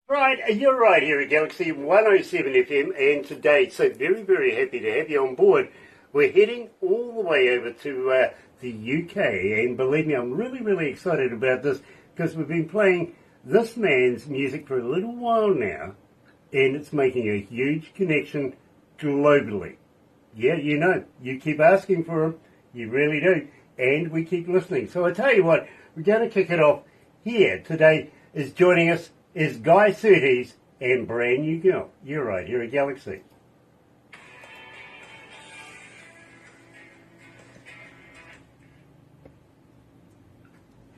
Right, you're right here at Galaxy 107 FM, and today, so very, very happy to have you on board. We're heading all the way over to the UK, and believe me, I'm really, really excited about this because we've been playing this man's music for a little while now, and it's making a huge connection globally. Yeah, you know, you keep asking for him, you really do, and we keep listening. So I tell you what, we're going to kick it off here. Today is joining us is Guy Surtees and Brand New Girl. You're right, here at Galaxy.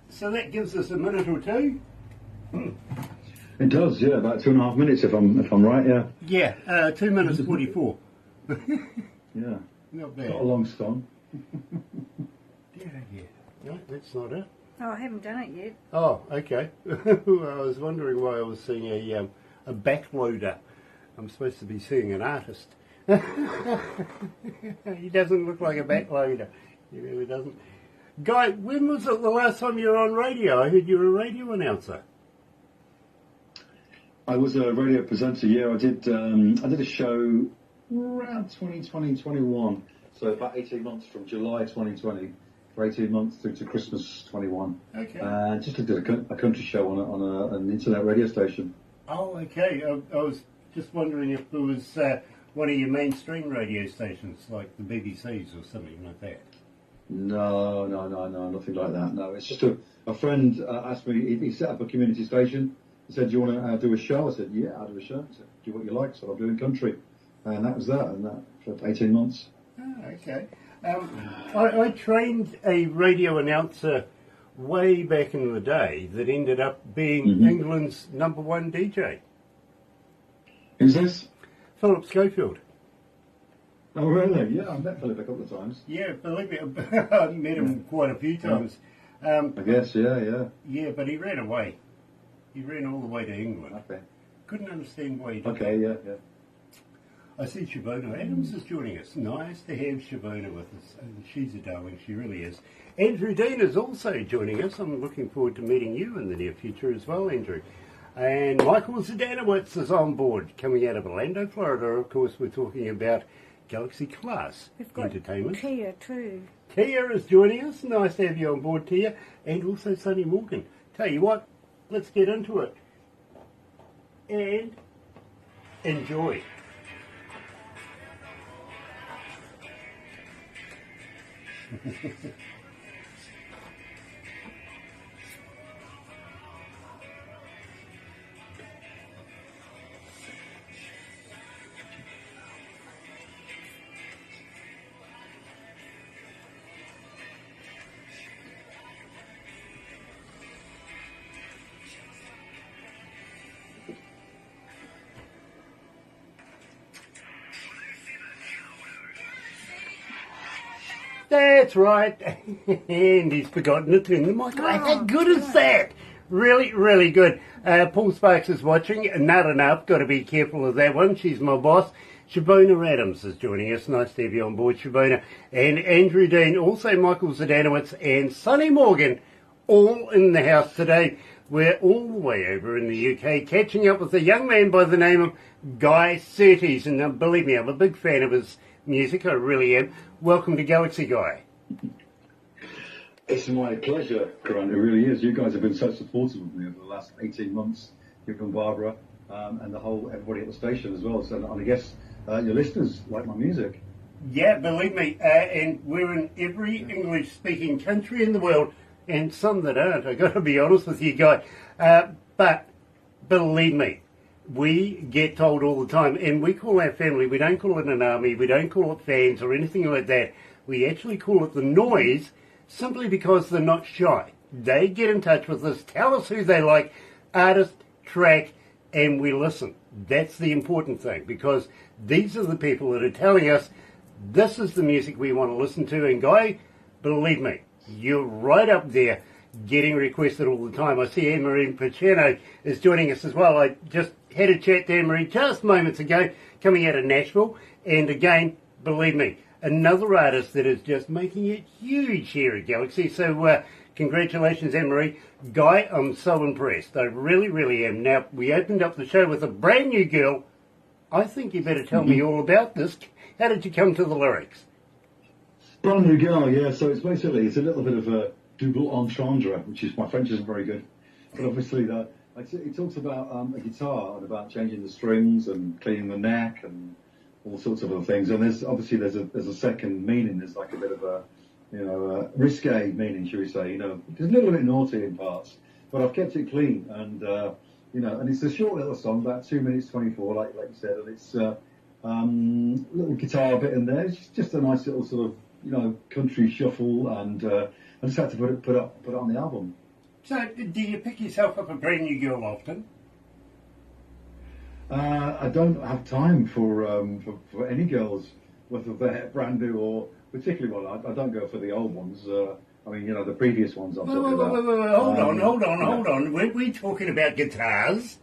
So that gives us a minute or two. It does, yeah, about 2.5 minutes if I'm right, yeah. Yeah, 2 minutes 44. Yeah. Not bad. Got a long song. Yeah. No, that's not it. Oh, I haven't done it yet. Oh, okay. I was wondering why I was seeing a backloader. I'm supposed to be seeing an artist. He doesn't look like a backloader. He really doesn't. Guy, when was it the last time you were on radio? I heard you were a radio announcer. I was a radio presenter, yeah. I did a show around 2021. So about 18 months from July 2020 for 18 months through to Christmas 21. Okay. Just did a country show on an internet radio station. Oh, okay. I was just wondering if it was one of your mainstream radio stations, like the BBC's or something like that. No, nothing like that. No, it's just a friend asked me. He set up a community station. He said, "Do you want to do a show?" I said, "Yeah, I'll do a show." He said, "Do what you like." So I'm doing country, and that was that. And that for 18 months. Oh, okay. I trained a radio announcer way back in the day that ended up being England's #1 DJ. Who's this? Philip Schofield. Oh, really? Yeah, I've met Philip a couple of times. Yeah, believe me, I've met him quite a few times. I guess, yeah. Yeah, but he ran away. He ran all the way to England. Okay. Couldn't understand why he did. Okay, yeah. I see Shavona Adams is joining us. Nice to have Shavona with us. And she's a darling, she really is. Andrew Dean is also joining us. I'm looking forward to meeting you in the near future as well, Andrew. And Michael Zdanowitz is on board, coming out of Orlando, Florida. Of course, we're talking about Galaxy Class We've got Entertainment. Tia too. Tia is joining us. Nice to have you on board, Tia. And also Sonny Morgan. Tell you what, let's get into it. And enjoy. That's right. And he's forgotten to turn the mic on. How good is that? Really, really good. Paul Sparks is watching. Not enough. Got to be careful of that one. She's my boss. Shavona Adams is joining us. Nice to have you on board, Shavona. And Andrew Dean, also Michael Zdanowitz and Sonny Morgan, all in the house today. We're all the way over in the UK, catching up with a young man by the name of Guy Surtees. And believe me, I'm a big fan of his music. I really am. Welcome to Galaxy, Guy. It's my pleasure, Grant. It really is. You guys have been so supportive of me over the last 18 months. You and Barbara, and everybody at the station as well. So, and I guess your listeners like my music. Yeah, believe me. And we're in every English-speaking country in the world, and some that aren't. I've got to be honest with you, Guy. But believe me, we get told all the time, and we call our family, we don't call it an army, we don't call it fans or anything like that. We actually call it the noise, simply because they're not shy. They get in touch with us, tell us who they like, artist, track, and we listen. That's the important thing, because these are the people that are telling us this is the music we want to listen to. And Guy, believe me, you're right up there getting requested all the time. I see Anne-Marie Pacino is joining us as well. I just had a chat to Anne-Marie just moments ago, coming out of Nashville. And again, believe me, another artist that is just making it huge here at Galaxy. So Congratulations, Anne-Marie. Guy, I'm so impressed. I really, really am. Now, we opened up the show with a brand new girl. I think you better tell me all about this. How did you come to the lyrics? Brand new girl, yeah. So it's a little bit of a double entendre, which is, my French isn't very good. But obviously, it talks about a guitar and about changing the strings and cleaning the neck and all sorts of other things. And there's a second meaning. There's like a bit of a, risque meaning, should we say? It's a little bit naughty in parts, but I've kept it clean. And and it's a short little song, about 2 minutes 24, like you said, and it's little guitar bit in there. It's just a nice little sort of country shuffle, and I just had to put it on the album. So, do you pick yourself up a brand new girl often? I don't have time for any girls, whether they're brand new or particularly well. I don't go for the old ones. The previous ones I'm talking about. Hold on. Weren't we talking about guitars?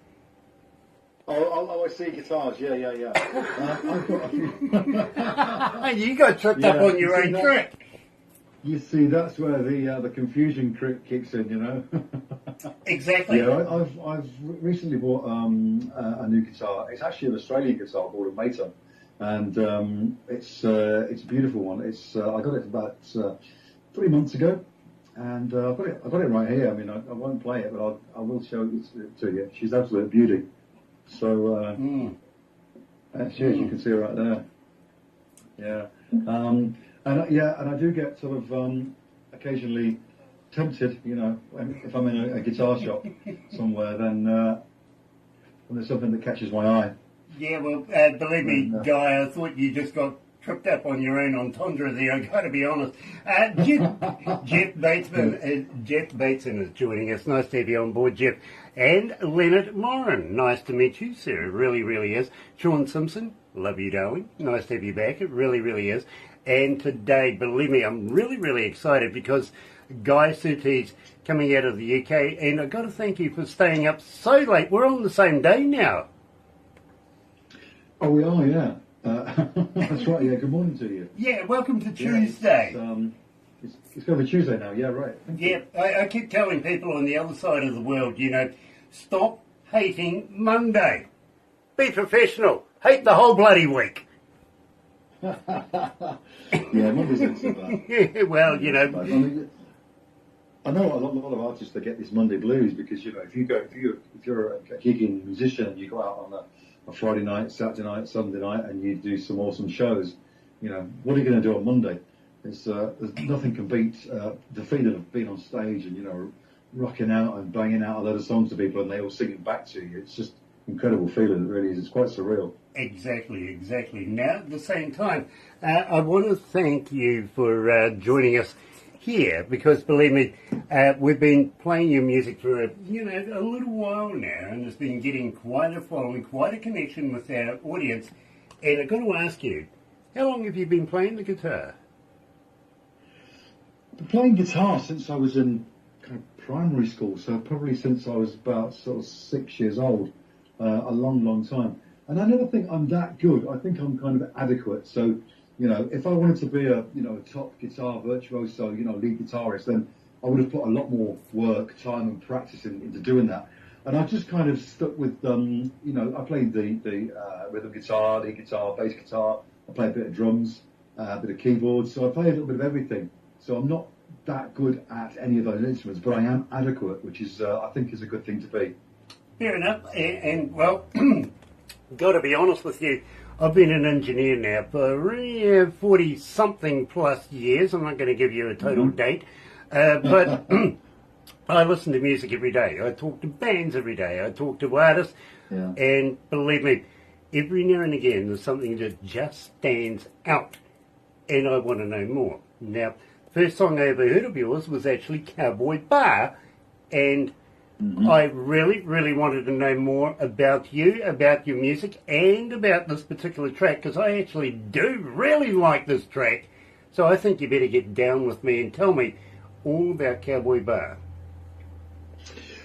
Oh, I see guitars. Yeah. I've got a few. You got tripped up on your own trick. You see, that's where the confusion kicks in, Exactly. Yeah, I've recently bought a new guitar. It's actually an Australian guitar called a Mater, and it's a beautiful one. I got it about 3 months ago, and I got it right here. I mean, I won't play it, but I will show it to you. She's absolute beauty. So that's she, as you can see right there. Yeah. And I do get sort of occasionally tempted, if I'm in a guitar shop somewhere, then when there's something that catches my eye. Yeah, well, believe me, Guy, I thought you just got tripped up on your own entendre there. I've got to be honest. Jeff Bateson is joining us. Nice to have you on board, Jeff. And Leonard Moran. Nice to meet you, sir. It really, really is. Sean Simpson. Love you, darling. Nice to have you back. It really, really is. And today, believe me, I'm really, really excited because Guy Surtees coming out of the UK, and I've got to thank you for staying up so late. We're on the same day now. Oh, we are, yeah. That's right, yeah. Good morning to you. Yeah, welcome to Tuesday. It's going to be Tuesday now, yeah, right. Yeah, I keep telling people on the other side of the world, stop hating Monday. Be professional. Hate the whole bloody week. Yeah, Monday's not so bad. Well, I know a lot of artists that get this Monday blues because if you're a gigging musician and you go out on a Friday night, Saturday night, Sunday night, and you do some awesome shows, what are you going to do on Monday? There's nothing can beat the feeling of being on stage and rocking out and banging out a load of songs to people and they all sing it back to you. It's just incredible feeling. It really is. It's quite surreal. Exactly. Now, at the same time, I want to thank you for joining us here because, believe me, we've been playing your music for a little while now, and it's been getting quite a following, quite a connection with our audience. And I've got to ask you, how long have you been playing the guitar? I've been playing guitar since I was in kind of primary school, so probably since I was about sort of 6 years old, a long time. And I never think I'm that good. I think I'm kind of adequate. So, if I wanted to be a top guitar virtuoso, lead guitarist, then I would have put a lot more work, time and practice into doing that. And I just kind of stuck with, I played the rhythm guitar, lead guitar, bass guitar. I play a bit of drums, a bit of keyboards. So I play a little bit of everything. So I'm not that good at any of those instruments, but I am adequate, which is, I think, is a good thing to be. Fair enough. And well, got to be honest with you, I've been an engineer now for 40-something plus years. I'm not going to give you a total date, but I listen to music every day. I talk to bands every day. I talk to artists, and believe me, every now and again there's something that just stands out, and I want to know more. Now, first song I ever heard of yours was actually Cowboy Bar, and I really, really wanted to know more about you, about your music, and about this particular track, because I actually do really like this track. So I think you better get down with me and tell me all about Cowboy Bar.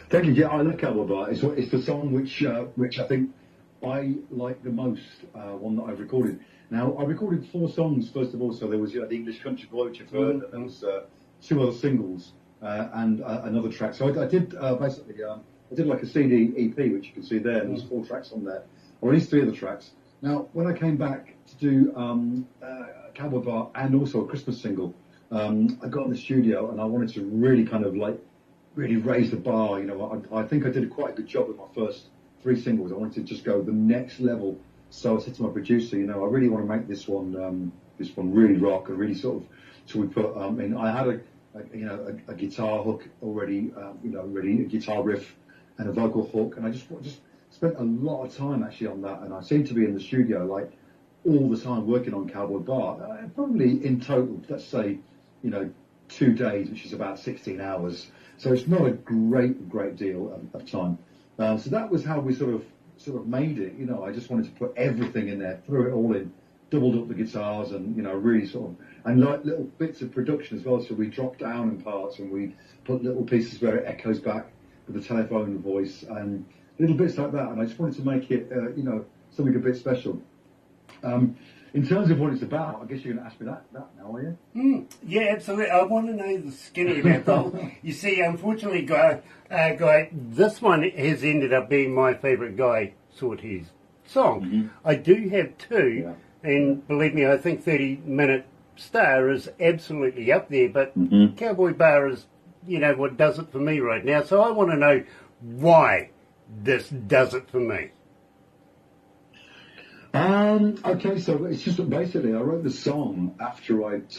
Thank you. Yeah, I love Cowboy Bar. It's the song which I think I like the most, one that I've recorded. Now, I recorded 4 songs, first of all, so there was the English Country Boy, which you've heard, and there was 2 other singles. and another track. So I did basically I did like a CD EP, which you can see there. There was 4 tracks on there, or at least 3 of the tracks. Now, when I came back to do Cowboy Bar and also a Christmas single, I got in the studio and I wanted to really kind of like really raise the bar. You know, I think I did quite a good job with my first 3 singles. I wanted to just go the next level. So I said to my producer, you know, I really want to make this one really rock and really sort of. So we put in. I had a guitar hook already, ready, a guitar riff and a vocal hook, and I just spent a lot of time actually on that. And I seemed to be in the studio like all the time working on Cowboy Bar. Probably in total, let's say, 2 days, which is about 16 hours. So it's not a great deal of time. So that was how we sort of made it. You know, I just wanted to put everything in there, threw it all in, doubled up the guitars, and really sort of, and like little bits of production as well. So we dropped down in parts, and we put little pieces where it echoes back with the telephone voice, and little bits like that. And I just wanted to make it, something a bit special. In terms of what it's about, I guess you're going to ask me that now, are you? Yeah, absolutely. I want to know the skinny about the whole. You see, unfortunately, Guy, this one has ended up being my favourite Guy Surtees song. Mm-hmm. I do have 2, and believe me, I think 30-Minute Star is absolutely up there, but Cowboy Bar is, what does it for me right now. So I want to know why this does it for me. Okay, so it's just basically I wrote the song after I'd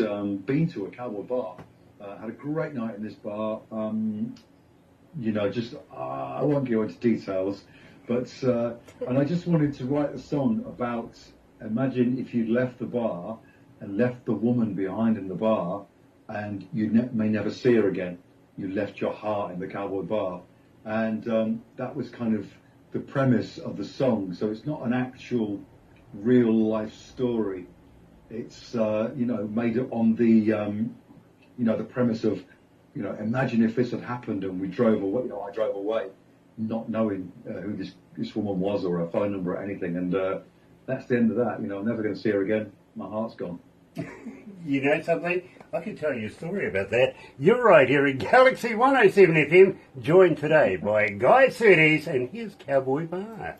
been to a Cowboy Bar. Had a great night in this bar. I won't go into details, but and I just wanted to write a song about, imagine if you'd left the bar and left the woman behind in the bar, and you may never see her again. You left your heart in the Cowboy Bar, and that was kind of the premise of the song. So it's not an actual real life story. It's made it on the the premise of imagine if this had happened and we drove away. I drove away, not knowing who this woman was or her phone number or anything, and that's the end of that. I'm never going to see her again. My heart's gone. You know something? I could tell you a story about that. You're right here at Galaxy 107 FM, joined today by Guy Surtees and his Cowboy Bar.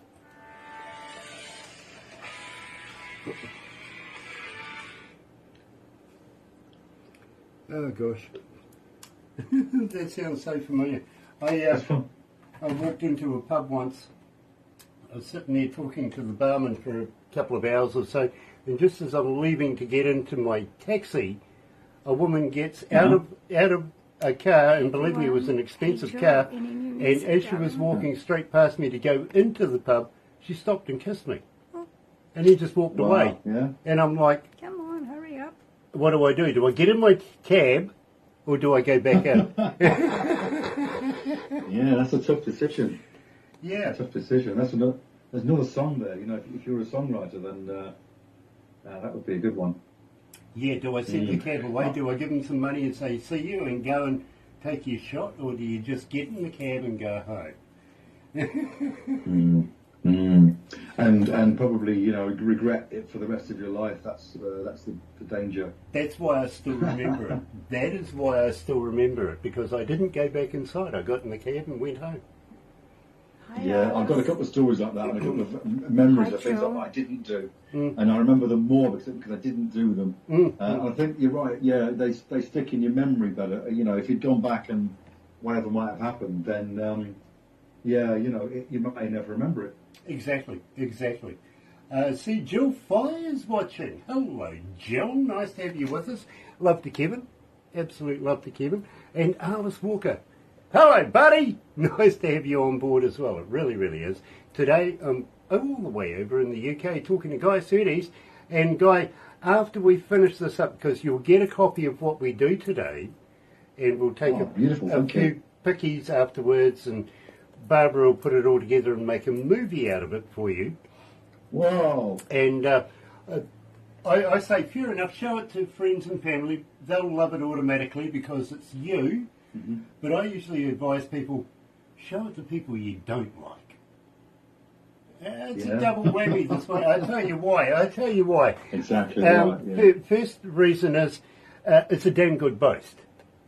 Oh gosh, that sounds so familiar. I walked into a pub once. I was sitting there talking to the barman for a couple of hours or so, and just as I'm leaving to get into my taxi, a woman gets out of a car, and believe me, it was an expensive car, and as she was walking straight past me to go into the pub, she stopped and kissed me. And he just walked away. Yeah. And I'm like, Come on, hurry up. what do I do? Do I get in my cab or do I go back out? Yeah, that's a tough decision. Yeah. A tough decision. There's another song there. If you're a songwriter, then that would be a good one. Yeah, do I send the cab away? Do I give them some money and say, see you, and go and take your shot? Or do you just get in the cab and go home? And probably regret it for the rest of your life. That's the danger. That's why I still remember it. That is why I still remember it, because I didn't go back inside. I got in the cab and went home. Yeah, I've got a couple of stories like that and a couple of memories of things that I didn't do, and I remember them more because I didn't do them. I think you're right. Yeah, they stick in your memory better. If you'd gone back and whatever might have happened, then you may never remember it. Exactly. See, Jill Fye is watching. Hello, Jill. Nice to have you with us. Love to Kevin. Absolute love to Kevin. And Alice Walker. Hello, buddy. Nice to have you on board as well. It really, really is. Today, I'm all the way over in the UK talking to Guy Surtees. And Guy, after we finish this up, because you'll get a copy of what we do today, and we'll take a few pickies afterwards, and Barbara will put it all together and make a movie out of it for you. Wow. And I say, fair enough, show it to friends and family. They'll love it automatically because it's you. Mm-hmm. But I usually advise people, show it to people you don't like. It's a double whammy this way. I'll tell you why. Exactly right. Yeah. First reason is it's a damn good boast.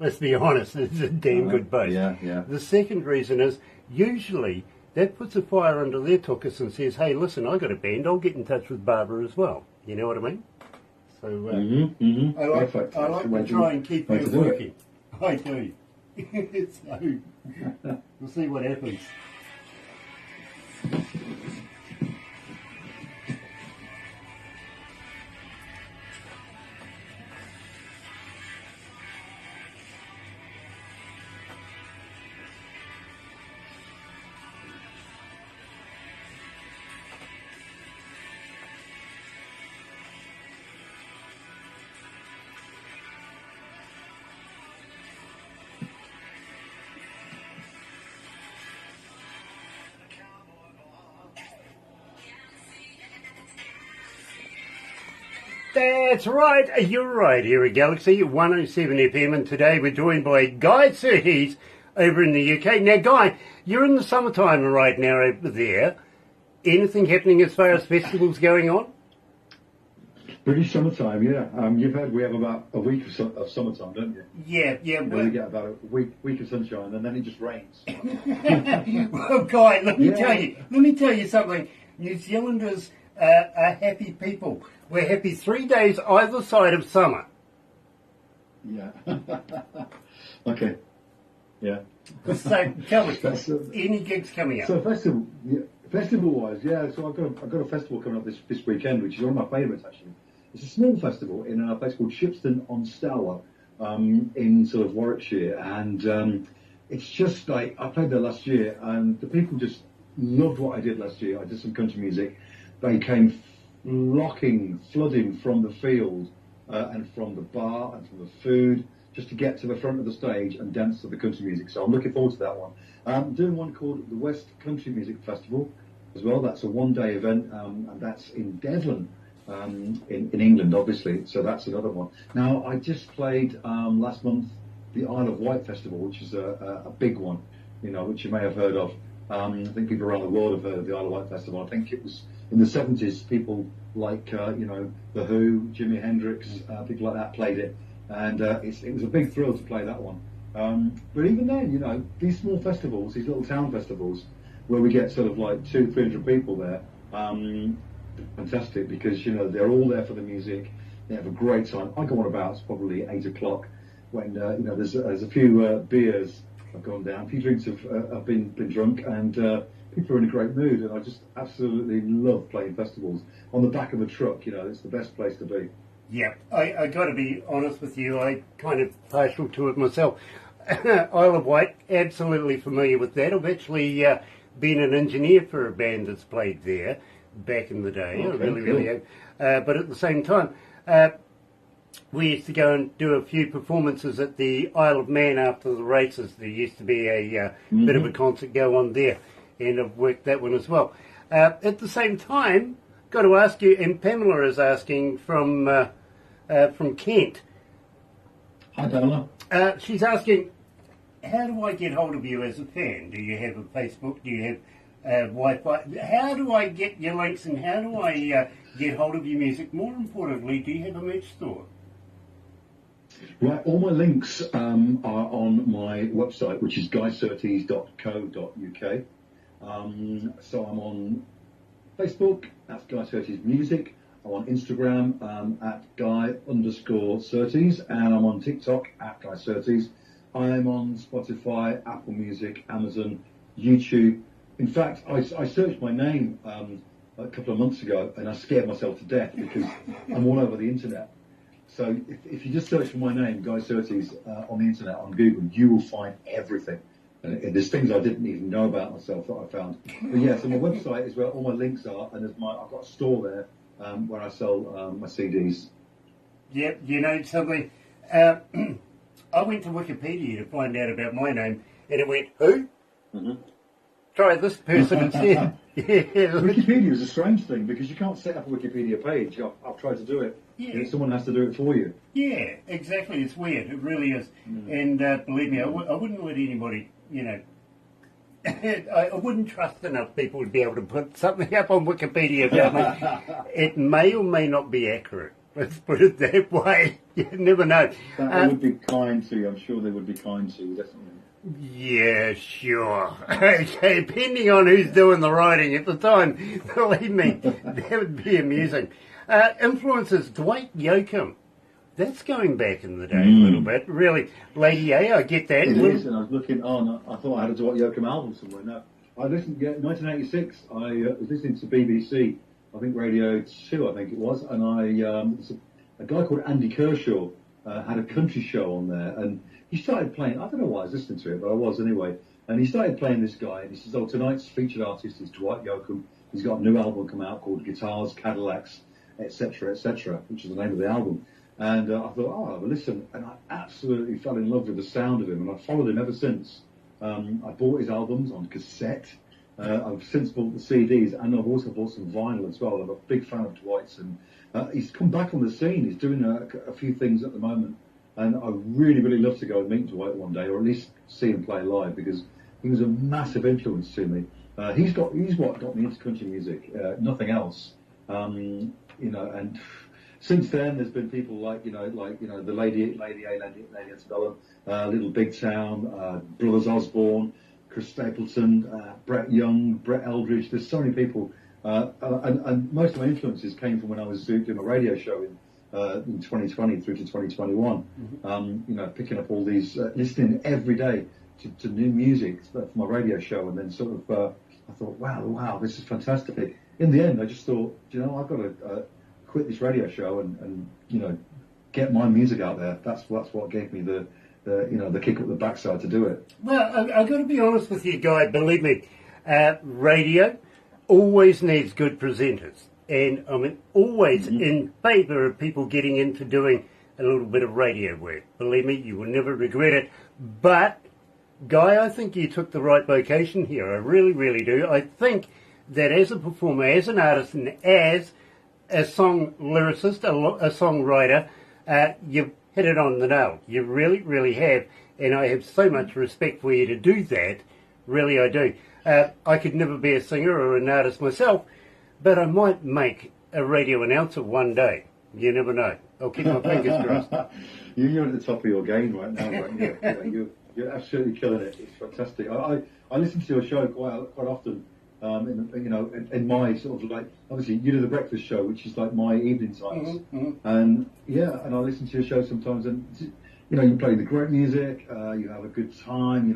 Let's be honest, it's a damn good bass. Yeah. The second reason is usually that puts a fire under their tuchus and says, hey, listen, I got a band, I'll get in touch with Barbara as well. You know what I mean? So I like to try and keep her working. I do. So we'll see what happens. That's right, you're right here at Galaxy 107 FM, and today we're joined by Guy Surtees over in the UK. Now Guy, you're in the summertime right now over there. Anything happening as far as festivals going on? British summertime, yeah. You've heard we have about a week of summertime, don't you? Yeah. We get about a week of sunshine, and then it just rains. Well, Guy, let me tell you something. New Zealanders are happy people. We're happy 3 days either side of summer. Yeah. Okay. Yeah. So tell me, any gigs coming up? So festival-wise, yeah. So I've got a festival coming up this weekend, which is one of my favourites actually. It's a small festival in a place called Shipston on Stour, in sort of Warwickshire, and it's just like I played there last year, and the people just loved what I did last year. I did some country music. They came flooding from the field and from the bar and from the food, just to get to the front of the stage and dance to the country music. So I'm looking forward to that one. I'm doing one called the West Country Music Festival as well. That's a one-day event, and that's in Devon, in England, obviously. So that's another one. Now, I just played last month the Isle of Wight Festival, which is a big one, which you may have heard of. I think people around the world have heard of the Isle of Wight Festival. I think it was in the 70s, people like, The Who, Jimi Hendrix, people like that played it. And it was a big thrill to play that one. But even then, these small festivals, these little town festivals, where we get sort of like 200-300 people there, fantastic, because, they're all there for the music. They have a great time. I go on about, it's probably 8 o'clock, when, there's a few beers have gone down, a few drinks have been drunk, and people are in a great mood, and I just absolutely love playing festivals. On the back of a truck, it's the best place to be. Yeah, I got to be honest with you, I kind of partial to it myself. Isle of Wight, absolutely familiar with that. I've actually been an engineer for a band that's played there back in the day. Okay, I really have. But at the same time, we used to go and do a few performances at the Isle of Man after the races. There used to be a bit of a concert go on there, and I've worked that one as well. At the same time, got to ask you, and Pamela is asking from Kent. Hi, Pamela. She's asking, how do I get hold of you as a fan? Do you have a Facebook? Do you have Wi-Fi? How do I get your links, and how do I get hold of your music? More importantly, do you have a merch store? Right, all my links are on my website, which is guysurtees.co.uk. So I'm on Facebook, that's Guy Surtees Music. I'm on Instagram at Guy_Surtees, and I'm on TikTok at Guy Surtees. I'm on Spotify, Apple Music, Amazon, YouTube. In fact, I searched my name a couple of months ago, and I scared myself to death because I'm all over the internet. So if you just search for my name, Guy Surtees, on the internet, on Google, you will find everything. And there's things I didn't even know about myself that I found. But yeah, so my website is where all my links are, and I've got a store there where I sell my CDs. Yep, you know something. I went to Wikipedia to find out about my name, and it went, who? Mm-hmm. Try this person instead. Wikipedia is a strange thing because you can't set up a Wikipedia page. I've tried to do it. Yeah. Someone has to do it for you. Yeah, exactly. It's weird. It really is. And believe me, I wouldn't let anybody, I wouldn't trust enough people to be able to put something up on Wikipedia about me. It may or may not be accurate. Let's put it that way. You never know. They would be kind to you. I'm sure they would be kind to you, definitely. Yeah, sure. Okay, depending on who's doing the writing at the time, believe me, that would be amusing. Influences, Dwight Yoakam. That's going back in the day a little bit. Really, Lady A, I get that. It is, and I was looking on, I thought I had a Dwight Yoakam album somewhere. No, I listened, 1986, I was listening to BBC, I think Radio 2, I think it was, and a guy called Andy Kershaw had a country show on there, and he started playing, I don't know why I was listening to it, but I was anyway, and he started playing this guy, and he says, oh, tonight's featured artist is Dwight Yoakam. He's got a new album come out called Guitars, Cadillacs, etc., which is the name of the album. And I thought, oh, I'll have a listen. And I absolutely fell in love with the sound of him, and I've followed him ever since. I bought his albums on cassette. I've since bought the CDs, and I've also bought some vinyl as well. I'm a big fan of Dwight's, and he's come back on the scene. He's doing a few things at the moment, and I really, really love to go and meet Dwight one day, or at least see him play live, because he was a massive influence to me. He's what got me into country music, nothing else. And since then, there's been people like the Lady A, Lady Antebellum, Little Big Town, Brothers Osborne, Chris Stapleton, Brett Young, Brett Eldridge. There's so many people, and most of my influences came from when I was doing a radio show in 2020 through to 2021. Picking up all these, listening every day to new music for my radio show, and then sort of I thought, wow, this is fantastic. In the end, I just thought, I've got to quit this radio show and get my music out there. That's what gave me the kick up the backside to do it. Well, I've got to be honest with you, Guy, believe me, radio always needs good presenters. And I'm always in favour of people getting into doing a little bit of radio work. Believe me, you will never regret it. But, Guy, I think you took the right vocation here. I really, really do. I think that as a performer, as an artist, and as a song lyricist, a songwriter, you've hit it on the nail. You really, really have. And I have so much respect for you to do that. Really, I do. I could never be a singer or an artist myself, but I might make a radio announcer one day. You never know. I'll keep my fingers crossed. You're at the top of your game right now, right? You're absolutely killing it. It's fantastic. I listen to your show quite often. In my sort of like, obviously you do the breakfast show, which is like my evening times, and I listen to your show sometimes, and you play the great music, you have a good time,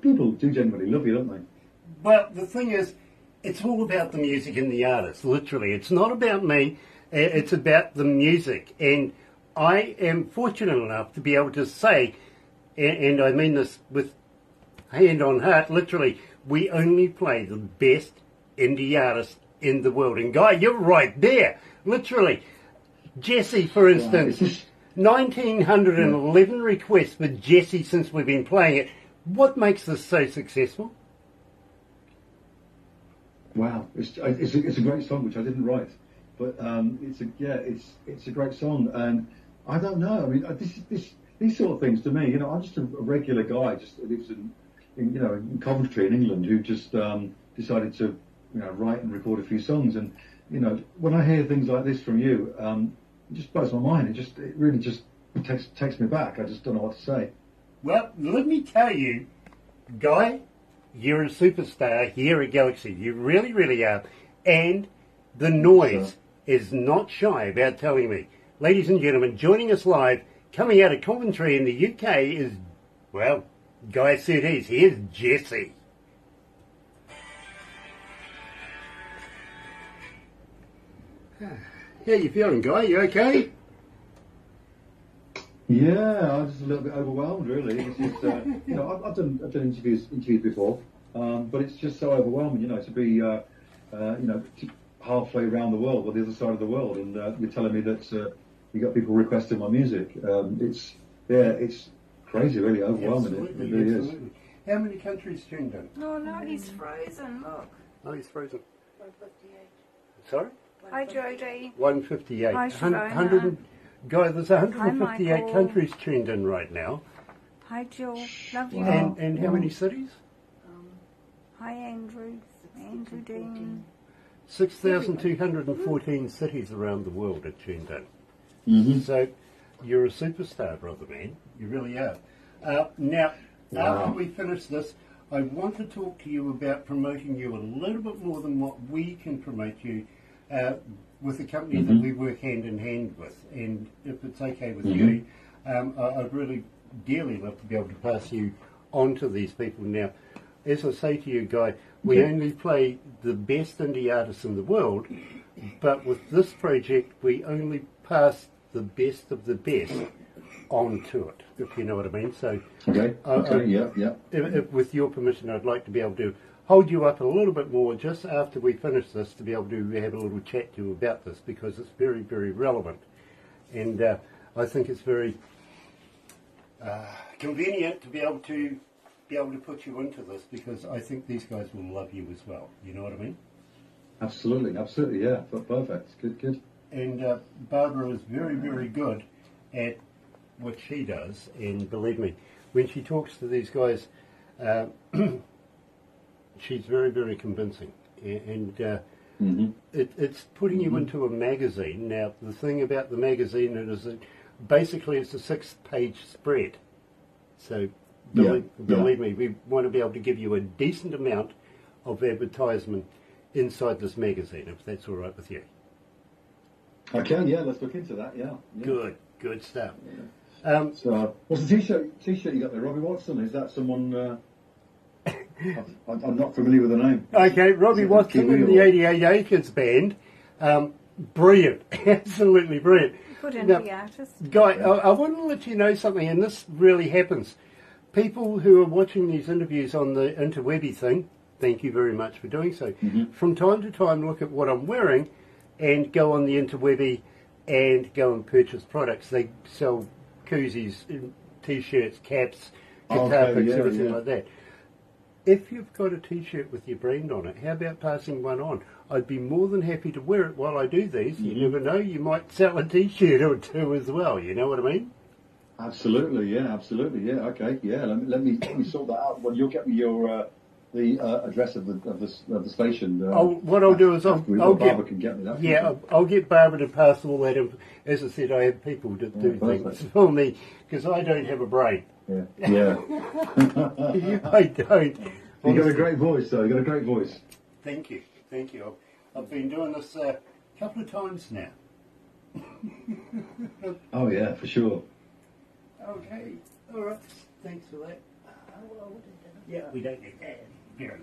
people do genuinely love you, don't they? Well, the thing is, it's all about the music and the artist, literally. It's not about me, it's about the music, and I am fortunate enough to be able to say, and I mean this with hand on heart, literally, we only play the best indie artists in the world. And Guy, you're right there. Literally. Jesse, for instance, 1,911 requests for Jesse since we've been playing it. What makes this so successful? Wow. It's a great song, which I didn't write. But it's a great song. And I don't know. I mean, these sort of things to me, I'm just a regular guy, just lives in Coventry in England, who just decided to, write and record a few songs. And, when I hear things like this from you, it just blows my mind. It really just takes me back. I just don't know what to say. Well, let me tell you, Guy, you're a superstar here at Galaxy. You really, really are. And the noise is not shy about telling me. Ladies and gentlemen, joining us live, coming out of Coventry in the UK is, well, Guy Surtees. Here's Jesse. How you feeling, Guy? You okay? Yeah, I'm just a little bit overwhelmed, really. It's just, I've done interviews before, but it's just so overwhelming, to be, halfway around the world, or the other side of the world, and you're telling me that you got people requesting my music. It's crazy, really overwhelming. Absolutely, it really absolutely. Is. How many countries tuned in? Oh no, he's frozen, look. Oh, he's frozen. 158. Sorry? Hi Jodie. 158. Hi Shivona. 100, Guy, there's 158 Hi, countries tuned in right now. Hi Jill, love you. And how many cities? Hi Andrew, Andrew Dean. 6,214 cities around the world are tuned in. Mm-hmm. So you're a superstar, brother man. You really are. Now, Wow. after we finish this, I want to talk to you about promoting you a little bit more than what we can promote you with the company that we work hand in hand with. And if it's okay with you, I'd really dearly love to be able to pass you on to these people. Now, as I say to you, Guy, we only play the best indie artists in the world, but with this project, we only pass the best of the best onto it, if you know what I mean. So, if, with your permission, I'd like to be able to hold you up a little bit more just after we finish this to be able to have a little chat to you about this, because it's very, very relevant. And I think it's very convenient to be able to put you into this, because I think these guys will love you as well. You know what I mean? Absolutely, yeah. Perfect. Good. And Barbara is very, very good at what she does, and believe me, when she talks to these guys, she's very, very convincing. And it's putting you into a magazine. Now, the thing about the magazine is that basically it's a 6-page spread. So believe me, we want to be able to give you a decent amount of advertisement inside this magazine, if that's all right with you. I can, let's look into that, yeah. Good stuff. Yeah. So, what's the t-shirt you got there, Robbie Watson? Is that someone... I'm not familiar with the name. Okay, Robbie Watson in the 88 Acres Band. Brilliant, absolutely brilliant. Good indie artist. Guy, I want to let you know something, and this really happens. People who are watching these interviews on the interwebby thing, thank you very much for doing so, from time to time look at what I'm wearing and go on the interwebby and go and purchase products. They sell koozies, t-shirts, caps, guitar picks, everything like that. If you've got a t-shirt with your brand on it, how about passing one on? I'd be more than happy to wear it while I do these. You never know, you might sell a t-shirt or two as well, you know what I mean? Absolutely, yeah, okay, yeah. Let me sort that out. Well, you'll get me your the address of the station. What I'll do is I'll Barbara can get me that. Yeah, I'll get Barbara to pass all that. As I said, I have people that do things for me because I don't have a brain. Yeah. I don't. You got a great voice, though. You got a great voice. Thank you. I've been doing this a couple of times now. Oh yeah, for sure. Okay. All right. Thanks for that. Yeah, we don't get that. Fair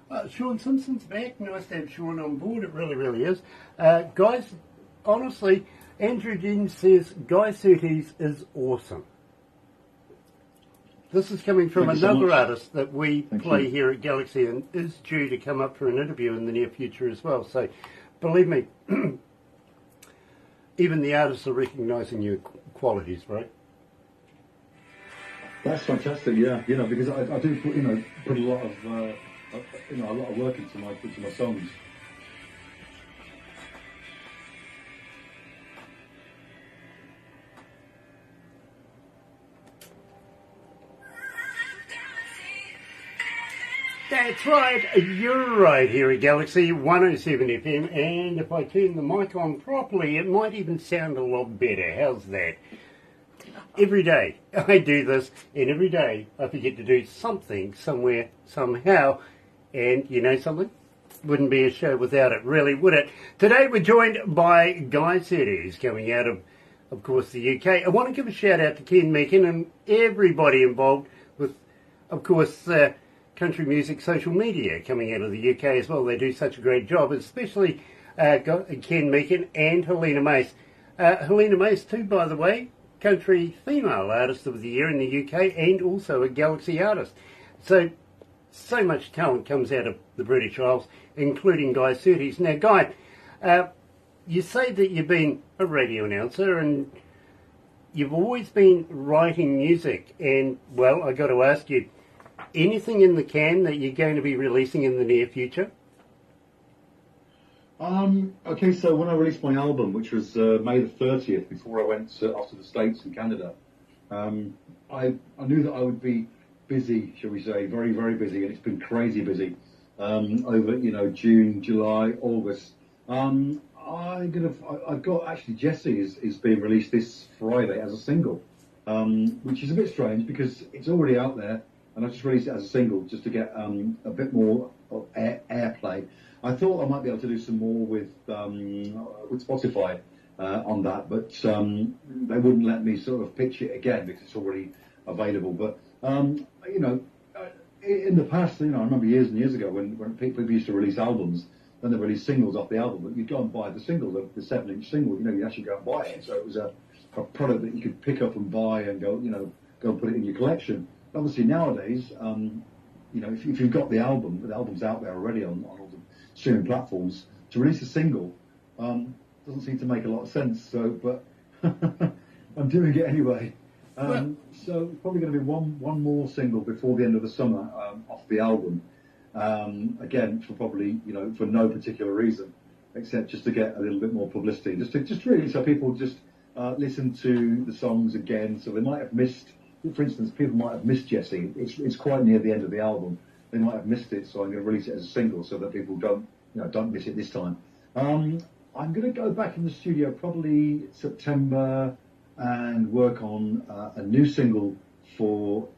enough. Sean Simpson's back. Nice to have Sean on board. It really, really is. Guys, honestly, Andrew Dean says Guy Surtees is awesome. This is coming from another artist that we play here at Galaxy and is due to come up for an interview in the near future as well. So, believe me, even the artists are recognising your qualities, right? That's fantastic, yeah. Because I do put a lot of work into my songs. That's right, you're right here at Galaxy 107 FM, and if I turn the mic on properly, it might even sound a lot better. How's that? Every day I do this, and every day I forget to do something, somewhere, somehow, and you know something? Wouldn't be a show without it, really, would it? Today we're joined by Guy Surtees, coming out of course, the UK. I want to give a shout out to Ken Meakin and everybody involved with, of course, country music social media coming out of the UK as well. They do such a great job, especially Ken Meakin and Helena Mace. Helena Mace too, by the way, country female artist of the year in the UK and also a Galaxy artist. So much talent comes out of the British Isles, including Guy Surtees. Now, Guy, you say that you've been a radio announcer and you've always been writing music, and, well, I got to ask you, anything in the can that you're going to be releasing in the near future? Okay, so when I released my album, which was May the 30th, before I went off to the States and Canada, I knew that I would be busy, shall we say, very, very busy, and it's been crazy busy. over, June, July, August. I've got actually Jessie is being released this Friday as a single, which is a bit strange because it's already out there, and I just released it as a single just to get a bit more of airplay. I thought I might be able to do some more with Spotify on that, but they wouldn't let me sort of pitch it again because it's already available. But in the past, I remember years and years ago when people used to release albums, then they released singles off the album, but you'd go and buy the single, the 7-inch single. You'd actually go and buy it. So it was a product that you could pick up and buy and go and put it in your collection. Obviously nowadays, if you've got the album's out there already on all the streaming platforms. To release a single doesn't seem to make a lot of sense. So, but I'm doing it anyway. So probably going to be one more single before the end of the summer off the album. Again, for probably for no particular reason, except just to get a little bit more publicity, just really so people just listen to the songs again. So they might have missed, for instance, people might have missed Jessie. It's quite near the end of the album. They might have missed it, so I'm going to release it as a single so that people don't miss it this time. I'm going to go back in the studio probably September and work on a new single for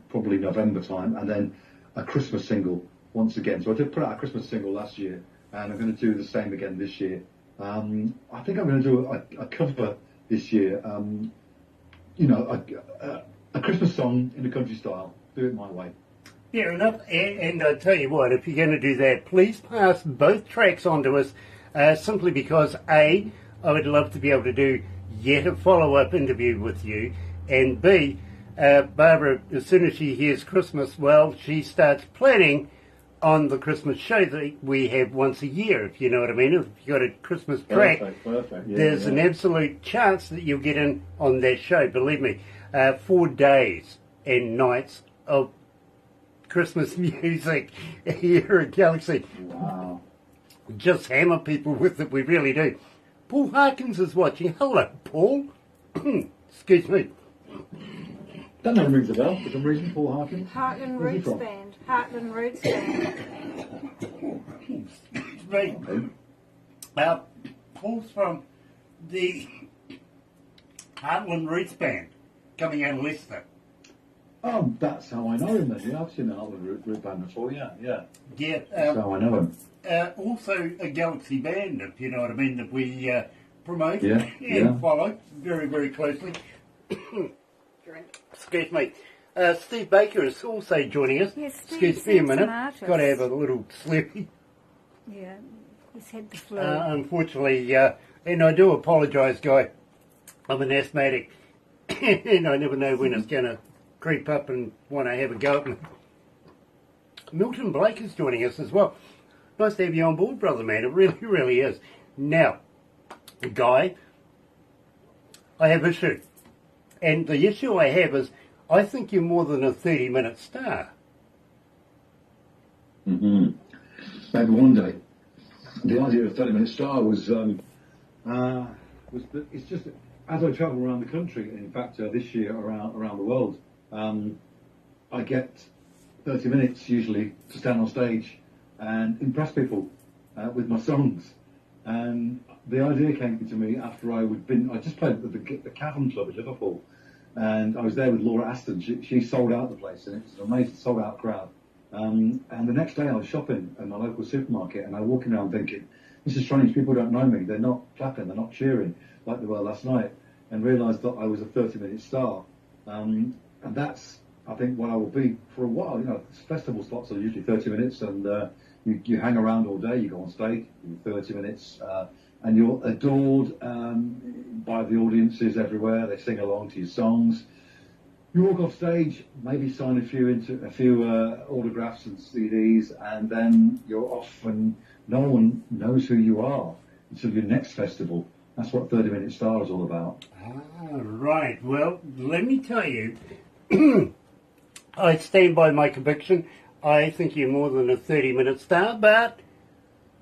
probably November time, and then a Christmas single once again. So I did put out a Christmas single last year, and I'm going to do the same again this year. I think I'm going to do a cover this year. A Christmas song in the country style. Do it my way. Fair enough. And I tell you what, if you're going to do that, please pass both tracks on to us, simply because A, I would love to be able to do yet a follow-up interview with you, and B, Barbara, as soon as she hears Christmas, well, she starts planning on the Christmas show that we have once a year, if you know what I mean. If you've got a Christmas track, Perfect. Yeah, there's an absolute chance that you'll get in on that show, believe me. 4 days and nights of Christmas music here at Galaxy. Wow. Just hammer people with it, we really do. Paul Harkins is watching. Hello, Paul. Excuse me. That name rings a bell for some reason, Paul Harkins. Heartland Where's he Roots from? Band. Heartland Roots Band. Excuse me. Paul's from the Heartland Roots Band, coming out of Leicester. Oh, that's how I know him then. Yeah, I've seen the Heartland Root Band before, yeah. Yeah. That's how I know him. Also a Galaxy band, if you know what I mean, that we promote and follow very, very closely. Excuse me. Steve Baker is also joining us. Yes, Excuse me a minute. Got to have a little slurpee. Yeah, he's had the flu. Unfortunately, and I do apologise, Guy. I'm an asthmatic, and I never know when it's going to creep up and want to have a go at me. Milton Blake is joining us as well. Nice to have you on board, brother man. It really, really is. Now, Guy, I have issue. And the issue I have is I think you're more than a 30-minute star. Mm-hmm. Maybe one day. The idea of 30-minute star was it's just as I travel around the country. In fact, this year around the world, I get 30 minutes usually to stand on stage and impress people with my songs. And the idea came to me after I just played at the Cavern Club in Liverpool, and I was there with Laura Aston. She sold out the place, and it was an amazing sold out crowd. And the next day I was shopping at my local supermarket, and I was walking around thinking, this is strange, people don't know me, they're not clapping, they're not cheering like they were last night, and realised that I was a 30-minute star. And that's, I think, what I will be for a while. Festival slots are usually 30 minutes, and you hang around all day, you go on stage, 30 minutes, and you're adored by the audiences everywhere. They sing along to your songs. You walk off stage, maybe sign a few autographs and CDs, and then you're off, and no one knows who you are until your next festival. That's what 30-minute star is all about. Right. Well, let me tell you, I stand by my conviction. I think you're more than a 30-minute star, but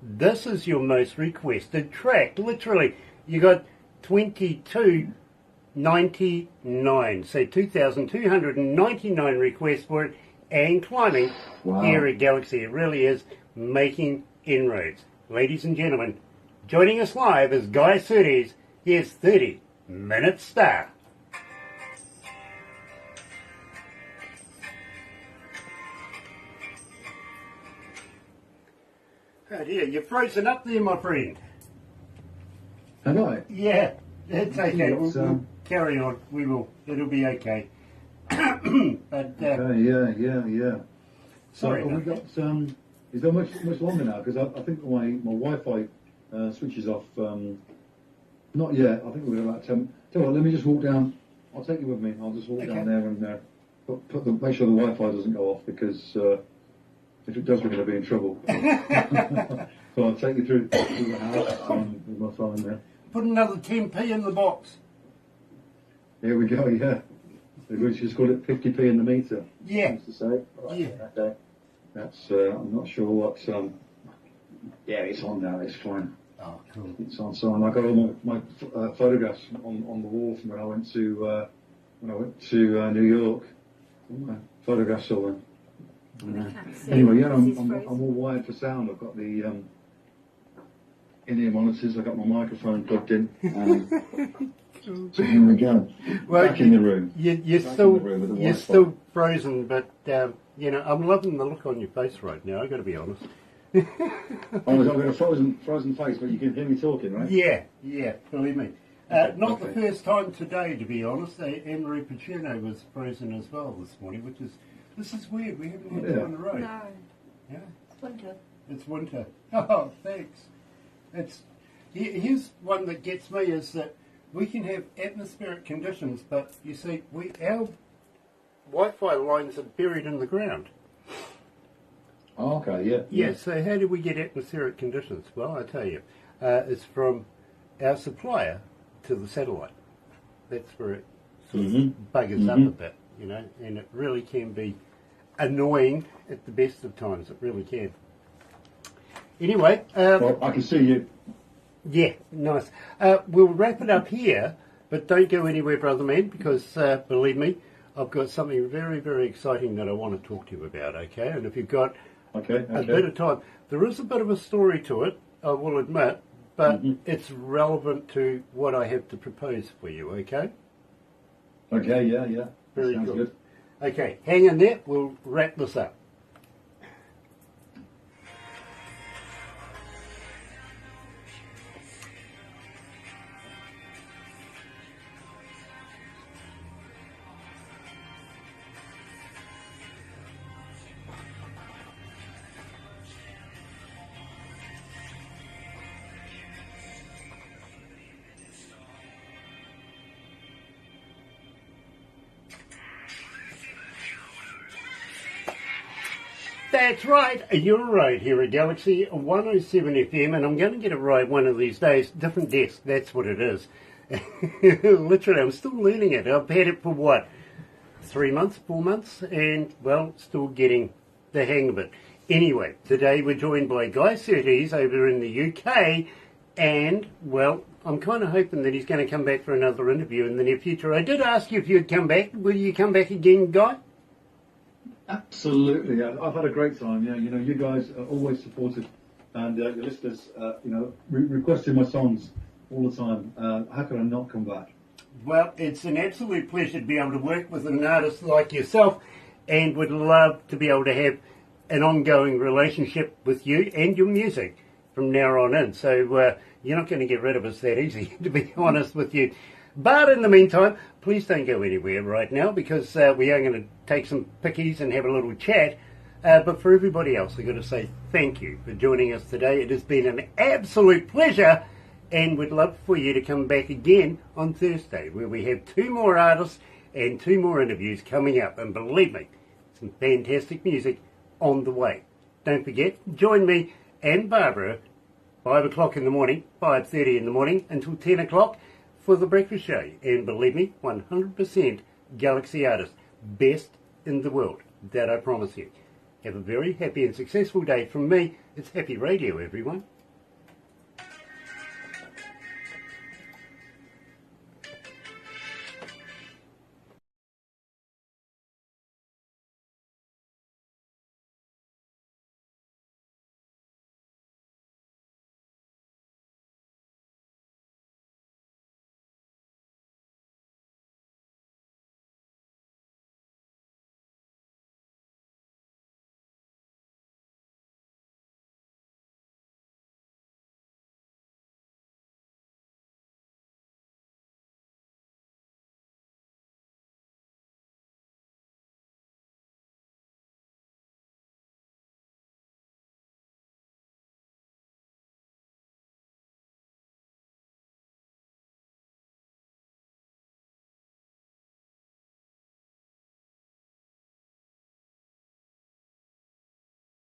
this is your most requested track. Literally, you got 2299, so 2,299 requests for it, and climbing Wow. here at Galaxy. It really is making inroads. Ladies and gentlemen, joining us live is Guy Surtees. Here's 30 Minute Star. Oh dear, you're frozen up there, my friend. Have I? Yeah, it's okay. It's, We'll carry on. We will. It'll be okay. But Yeah. So Sorry have we about got? Is there much longer now? Because I think my Wi-Fi switches off. Not yet. I think we're about 10. Tell you what, let me just walk down. I'll take you with me. I'll just walk Okay. down there and make sure the Wi-Fi doesn't go off, because if it does, we're going to be in trouble. So I'll take you through the house with my phone there. put another 10p in the box. Here we go. Yeah, we just call it 50p in the meter. Yeah. Used to say. Right, Yeah. Okay. That's. I'm not sure what. Yeah, it's on now. It's fine. Oh, cool. It's on. So I got all my photographs on the wall from when I went to New York. All my photographs all there. Can't see Anyway, yeah, because I'm he's all frozen. wired for sound. I've got the in-ear monitors. I've got my microphone plugged in. So here we go. Well, Back in the room. You're Back in still the room with the you're Wi-Fi. still frozen, but I'm loving the look on your face right now. I got to be honest. Oh, I've got a frozen face, but you can hear me talking, right? Yeah, believe me. Not the okay. first time today, to be honest. Anne-Marie Pacherno was frozen as well this morning, this is weird. We haven't had Yeah. two on the road. No, Yeah, it's winter. it's winter. Oh, thanks. Here's one that gets me is that we can have atmospheric conditions, but you see, our Wi-Fi lines are buried in the ground. Oh, okay, yeah. Yeah, so how do we get atmospheric conditions? Well, I tell you, it's from our supplier to the satellite. That's where it sort of buggers up a bit, and it really can be annoying at the best of times. It really can. Anyway, Well, I can see you. yeah, nice. We'll wrap it up here, but don't go anywhere, brother man, because believe me, I've got something very, very exciting that I want to talk to you about, okay? And if you've got Okay. a bit of time, there is a bit of a story to it, I will admit, but it's relevant to what I have to propose for you, okay? Okay, yeah. Very Sounds good. Okay, hang in there, we'll wrap this up. That's right, you're right here at Galaxy 107 FM, and I'm going to get it right one of these days. Different desk, that's what it is. Literally, I'm still learning it. I've had it for what, 3 months, 4 months, and well, still getting the hang of it. Anyway, today we're joined by Guy Surtees over in the UK, and well, I'm kind of hoping that he's going to come back for another interview in the near future. I did ask you if you'd come back. Will you come back again, Guy? Absolutely. I've had a great time. Yeah, you guys are always supportive, and your listeners, requesting my songs all the time. How can I not come back? Well, it's an absolute pleasure to be able to work with an artist like yourself, and would love to be able to have an ongoing relationship with you and your music from now on in. So you're not going to get rid of us that easy, to be honest with you. But in the meantime, please don't go anywhere right now, because we are going to take some pickies and have a little chat. But for everybody else, I've got to say thank you for joining us today. It has been an absolute pleasure, and we'd love for you to come back again on Thursday, where we have 2 more artists and 2 more interviews coming up. And believe me, some fantastic music on the way. Don't forget, join me and Barbara 5 o'clock in the morning, 5:30 in the morning until 10 o'clock for the breakfast show. And believe me, 100% Galaxy artist, best in the world. That I promise you. Have a very happy and successful day from me. It's Happy Radio, everyone.